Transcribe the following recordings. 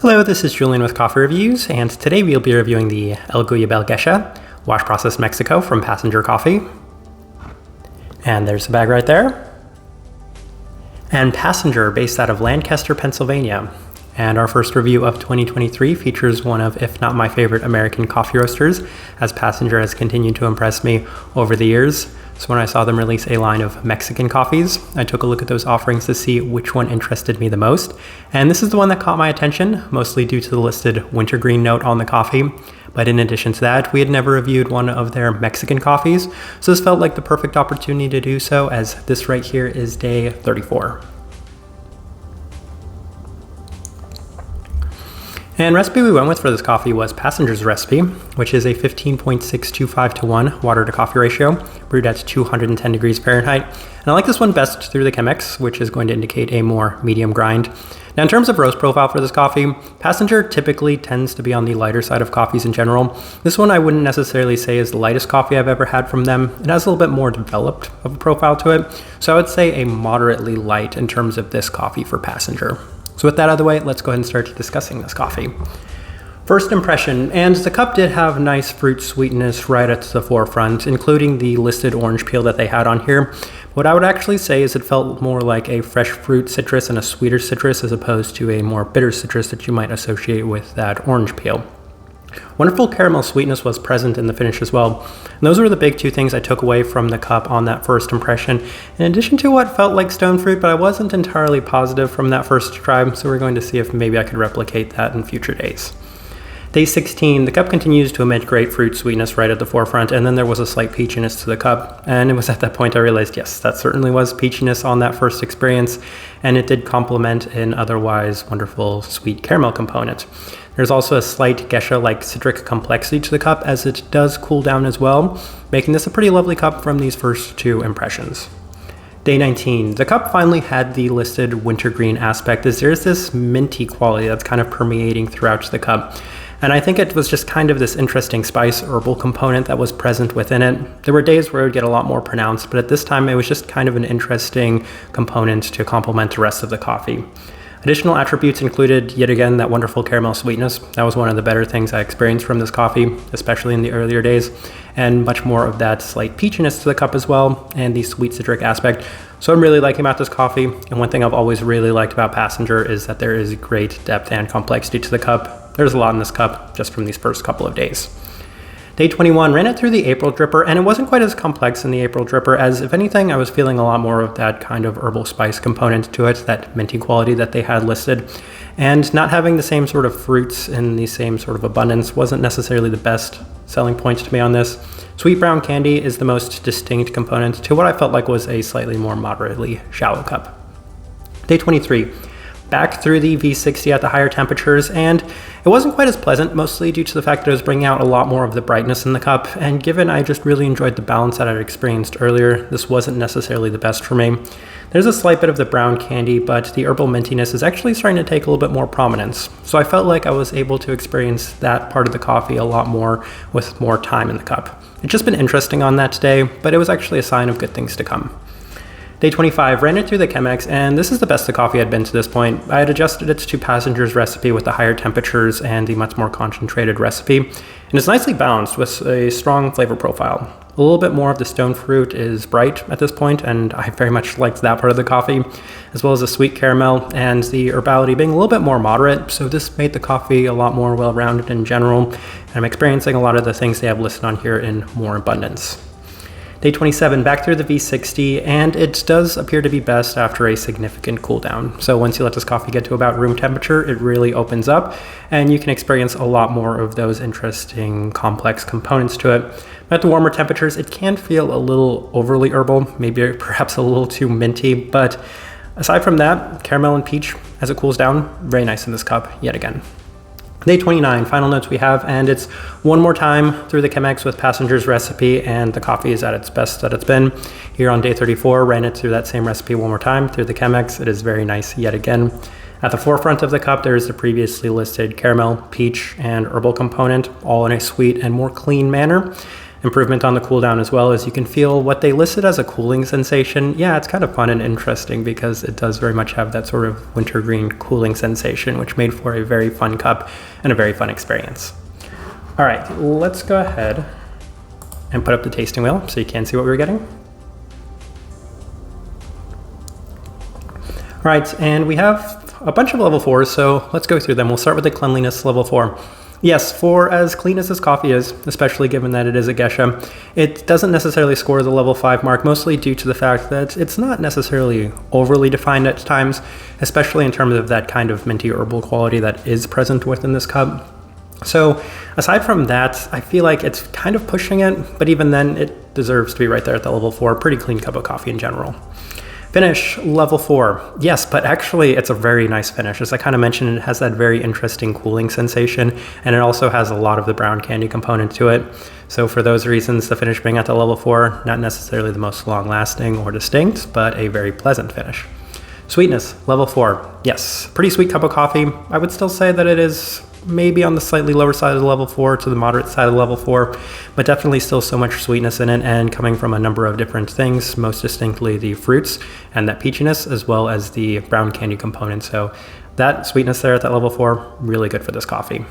Hello, this is Julian with Coffee Reviews, and today we'll be reviewing the El Guayabal Gesha Wash Process Mexico from Passenger Coffee. And there's the bag right there. And Passenger, based out of Lancaster, Pennsylvania. And our first review of 2023 features one of, if not my favorite, American coffee roasters, as Passenger has continued to impress me over the years. So when I saw them release a line of Mexican coffees, I took a look at those offerings to see which one interested me the most. And this is the one that caught my attention, mostly due to the listed wintergreen note on the coffee. But in addition to that, we had never reviewed one of their Mexican coffees, so this felt like the perfect opportunity to do so, as this right here is day 34. And recipe we went with for this coffee was Passenger's recipe, which is a 15.625 to 1 water to coffee ratio, brewed at 210 degrees Fahrenheit. And I like this one best through the Chemex, which is going to indicate a more medium grind. Now in terms of roast profile for this coffee, Passenger typically tends to be on the lighter side of coffees in general. This one I wouldn't necessarily say is the lightest coffee I've ever had from them. It has a little bit more developed of a profile to it, so I would say a moderately light in terms of this coffee for Passenger. So with that out of the way, let's go ahead and start discussing this coffee. First impression, and the cup did have nice fruit sweetness right at the forefront, including the listed orange peel that they had on here. What I would actually say is it felt more like a fresh fruit citrus and a sweeter citrus as opposed to a more bitter citrus that you might associate with that orange peel. Wonderful caramel sweetness was present in the finish as well. And those were the big two things I took away from the cup on that first impression, in addition to what felt like stone fruit, but I wasn't entirely positive from that first try, so we're going to see if maybe I could replicate that in future days. Day 16, the cup continues to emit great fruit sweetness right at the forefront, and then there was a slight peachiness to the cup, and it was at that point I realized, yes, that certainly was peachiness on that first experience, and it did complement an otherwise wonderful sweet caramel component. There's also a slight Gesha-like citric complexity to the cup as it does cool down as well, making this a pretty lovely cup from these first two impressions. Day 19, the cup finally had the listed wintergreen aspect, as there's this minty quality that's kind of permeating throughout the cup. And I think it was just kind of this interesting spice herbal component that was present within it. There were days where it would get a lot more pronounced, but at this time it was just kind of an interesting component to complement the rest of the coffee. Additional attributes included, yet again, that wonderful caramel sweetness. That was one of the better things I experienced from this coffee, especially in the earlier days, and much more of that slight peachiness to the cup as well, and the sweet citric aspect. So I'm really liking about this coffee, and one thing I've always really liked about Passenger is that there is great depth and complexity to the cup. There's a lot in this cup just from these first couple of days. Day 21, ran it through the April dripper, and it wasn't quite as complex in the April dripper, as if anything, I was feeling a lot more of that kind of herbal spice component to it, that minty quality that they had listed. And not having the same sort of fruits in the same sort of abundance wasn't necessarily the best selling point to me on this. Sweet brown candy is the most distinct component to what I felt like was a slightly more moderately shallow cup. Day 23. Back through the V60 at the higher temperatures, and it wasn't quite as pleasant, mostly due to the fact that it was bringing out a lot more of the brightness in the cup, and given I just really enjoyed the balance that I'd experienced earlier, this wasn't necessarily the best for me. There's a slight bit of the brown candy, but the herbal mintiness is actually starting to take a little bit more prominence, so I felt like I was able to experience that part of the coffee a lot more with more time in the cup. It's just been interesting on that today, but it was actually a sign of good things to come. Day 25, ran it through the Chemex, and this is the best the coffee had been to this point. I had adjusted it to Passenger's recipe with the higher temperatures and the much more concentrated recipe, and it's nicely balanced with a strong flavor profile. A little bit more of the stone fruit is bright at this point, and I very much liked that part of the coffee, as well as the sweet caramel and the herbality being a little bit more moderate, so this made the coffee a lot more well-rounded in general, and I'm experiencing a lot of the things they have listed on here in more abundance. Day 27, back through the V60, and it does appear to be best after a significant cool down. So once you let this coffee get to about room temperature, it really opens up, and you can experience a lot more of those interesting complex components to it. At the warmer temperatures, it can feel a little overly herbal, maybe perhaps a little too minty, but aside from that, caramel and peach, as it cools down, very nice in this cup yet again. Day 29, final notes we have, and it's one more time through the Chemex with Passenger's recipe, and the coffee is at its best that it's been. Here on day 34, ran it through that same recipe one more time through the Chemex. It is very nice yet again. At the forefront of the cup, there is the previously listed caramel, peach, and herbal component, all in a sweet and more clean manner. improvement on the cool down as well, as you can feel what they listed as a cooling sensation. Yeah, it's kind of fun and interesting because it does very much have that sort of wintergreen cooling sensation, which made for a very fun cup and a very fun experience. All right, let's go ahead and put up the tasting wheel so you can see what we're getting. All right, and we have a bunch of level 4s, so let's go through them. We'll start with the cleanliness level 4. Yes, for as clean as this coffee is, especially given that it is a Gesha, it doesn't necessarily score the level 5 mark, mostly due to the fact that it's not necessarily overly defined at times, especially in terms of that kind of minty herbal quality that is present within this cup. So aside from that, I feel like it's kind of pushing it, but even then it deserves to be right there at the level 4. Pretty clean cup of coffee in general. Finish, level 4. Yes, but actually it's a very nice finish. As I kind of mentioned, it has that very interesting cooling sensation, and it also has a lot of the brown candy component to it. So for those reasons, the finish being at the level 4, not necessarily the most long-lasting or distinct, but a very pleasant finish. Sweetness, level 4. Yes, pretty sweet cup of coffee. I would still say that it is maybe on the slightly lower side of the level 4 to the moderate side of the level 4, but definitely still so much sweetness in it, and coming from a number of different things, most distinctly the fruits and that peachiness, as well as the brown candy component. So that sweetness there at that level 4, really good for this coffee.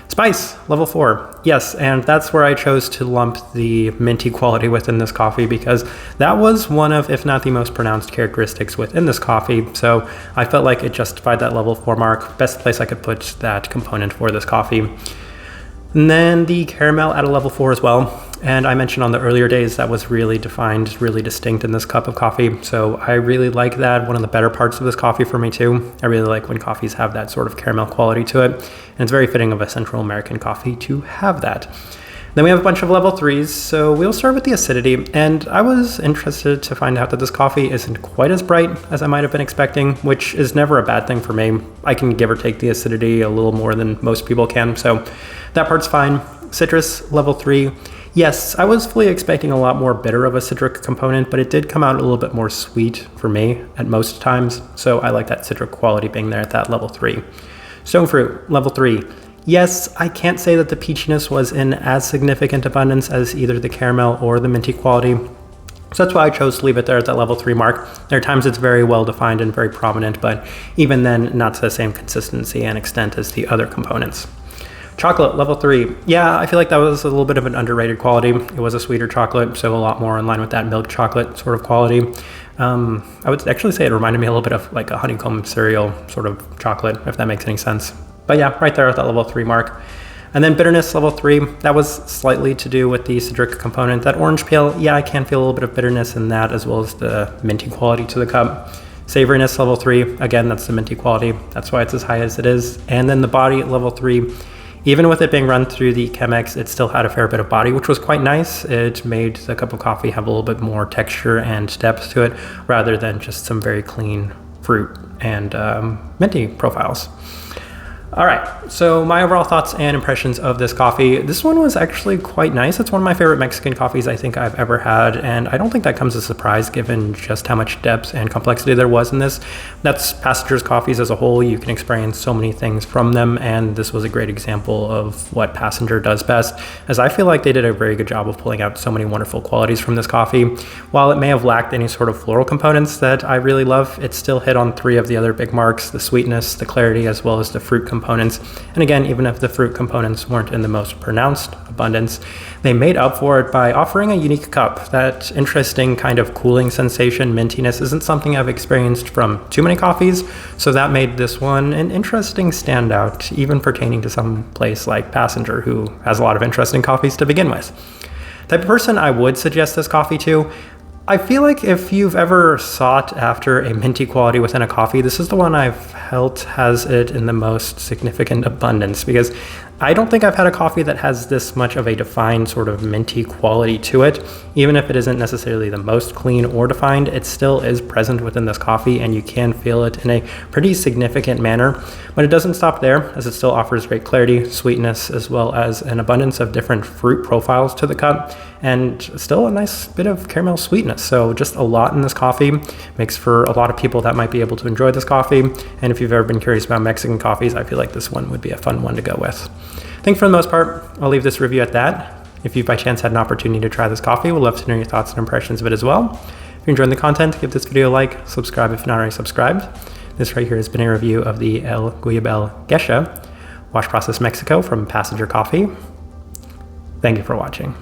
Spice, level 4. Yes, and that's where I chose to lump the minty quality within this coffee, because that was one of, if not the most pronounced characteristics within this coffee. So I felt like it justified that level 4 mark. Best place I could put that component for this coffee. And then the caramel at a level 4 as well. And I mentioned on the earlier days that was really defined, really distinct in this cup of coffee. So I really like that. One of the better parts of this coffee for me too. I really like when coffees have that sort of caramel quality to it. And it's very fitting of a Central American coffee to have that. Then we have a bunch of level 3s. So we'll start with the acidity. And I was interested to find out that this coffee isn't quite as bright as I might have been expecting, which is never a bad thing for me. I can give or take the acidity a little more than most people can. So that part's fine. Citrus, level 3. Yes, I was fully expecting a lot more bitter of a citric component, but it did come out a little bit more sweet for me at most times. So I like that citric quality being there at that level 3. Stone fruit, level 3. Yes, I can't say that the peachiness was in as significant abundance as either the caramel or the minty quality. So that's why I chose to leave it there at that level 3 mark. There are times it's very well defined and very prominent, but even then, not to the same consistency and extent as the other components. Chocolate, level 3. Yeah, I feel like that was a little bit of an underrated quality. It was a sweeter chocolate, so a lot more in line with that milk chocolate sort of quality. I would actually say it reminded me a little bit of like a honeycomb cereal sort of chocolate, if that makes any sense. But yeah, right there at that level 3 mark. And then bitterness, level 3. That was slightly to do with the citric component. That orange peel, yeah, I can feel a little bit of bitterness in that, as well as the minty quality to the cup. Savoriness, level 3. Again, that's the minty quality. That's why it's as high as it is. And then the body, level 3. Even with it being run through the Chemex, it still had a fair bit of body, which was quite nice. It made the cup of coffee have a little bit more texture and depth to it, rather than just some very clean fruit and minty profiles. All right, so my overall thoughts and impressions of this coffee. This one was actually quite nice. It's one of my favorite Mexican coffees I think I've ever had, and I don't think that comes as a surprise given just how much depth and complexity there was in this. That's Passenger's coffees as a whole. You can experience so many things from them, and this was a great example of what Passenger does best, as I feel like they did a very good job of pulling out so many wonderful qualities from this coffee. While it may have lacked any sort of floral components that I really love, it still hit on 3 of the other big marks: the sweetness, the clarity, as well as the fruit components. And again, even if the fruit components weren't in the most pronounced abundance, they made up for it by offering a unique cup. That interesting kind of cooling sensation, mintiness, isn't something I've experienced from too many coffees, so that made this one an interesting standout, even pertaining to some place like Passenger, who has a lot of interesting coffees to begin with. Type of person I would suggest this coffee to: I feel like if you've ever sought after a minty quality within a coffee, this is the one I've felt has it in the most significant abundance, because I don't think I've had a coffee that has this much of a defined sort of minty quality to it. Even if it isn't necessarily the most clean or defined, it still is present within this coffee, and you can feel it in a pretty significant manner. But it doesn't stop there, as it still offers great clarity, sweetness, as well as an abundance of different fruit profiles to the cup, and still a nice bit of caramel sweetness. So just a lot in this coffee. Makes for a lot of people that might be able to enjoy this coffee. And if you've ever been curious about Mexican coffees, I feel like this one would be a fun one to go with. I think for the most part, I'll leave this review at that. If you've by chance had an opportunity to try this coffee, we'd love to know your thoughts and impressions of it as well. If you're enjoying the content, give this video a like, subscribe if you're not already subscribed. This right here has been a review of the El Guayabal Gesha, wash process Mexico from Passenger Coffee. Thank you for watching.